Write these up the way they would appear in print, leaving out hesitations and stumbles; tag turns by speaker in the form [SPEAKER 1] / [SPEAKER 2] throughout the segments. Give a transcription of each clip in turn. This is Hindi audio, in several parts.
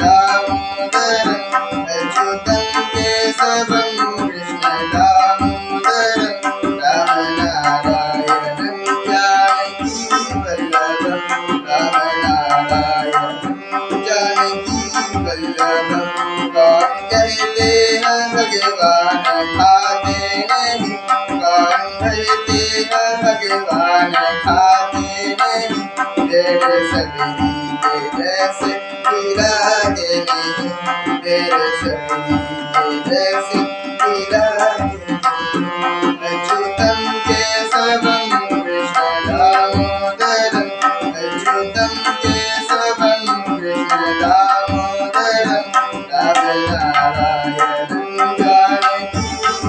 [SPEAKER 1] दामोदरम् अच्युतं केशवं कृष्ण दामोदरम् रामनारायणं जानकी वल्लभं रामनारायणं जानकी वल्लभं कौन कहते हैं भगवान खाते नहीं कौन कहते हैं भगवान खाते नहीं तेरे सबरी के जैसे इरादे नहीं तेरे सबरी के जैसे इरादे नहीं अच्युतं केशवं कृष्ण दामोदरम् अच्युतं केशवं कृष्ण दामोदरम् रामनारायणं जानकी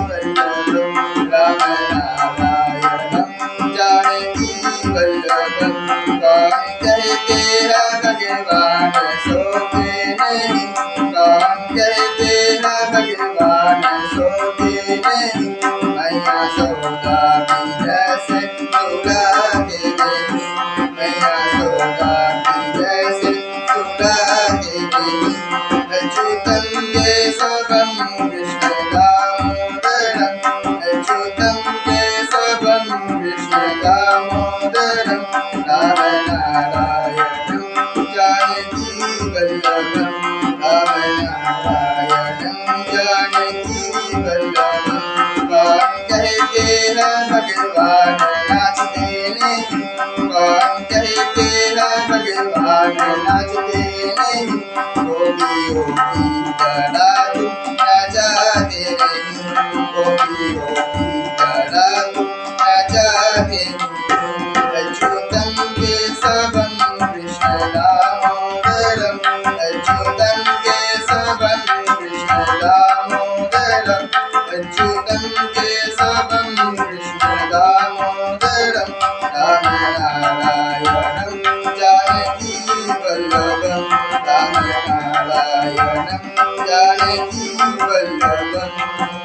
[SPEAKER 1] वल्लभं रामनारायणं जानकी वल्लभं कौन कहते हैं भगवान सोते नहीं कौन कहते हैं भगवान सोते नहीं मैया सौदा की जैसे सुलाते नहीं मैया सौदा की जैसे सुलाते नहीं अच्युतं केशवं कृष्ण दामोदरम् अच्युतं केशवं कृष्ण दामोदरम् रामनारायणं जानकी वल्लभं रामनारायणं जानकी वल्लभं कौन कहते हैं भगवान नाचते नहीं कौन कहते हैं भगवान नाचते नहीं गोपी गोपी करा तुम नचाते नहीं गोपी गोपी करा तुम नचाते नहीं अच्युतं केशवं कृष्ण दामोदरम् अच्युतं केशवं कृष्ण दामोदरम् अच्युतं केशवं कृष्ण दामोदरम् रामनारायणं जानकी वल्लभं रामनारायणं जानकी वल्लभम्।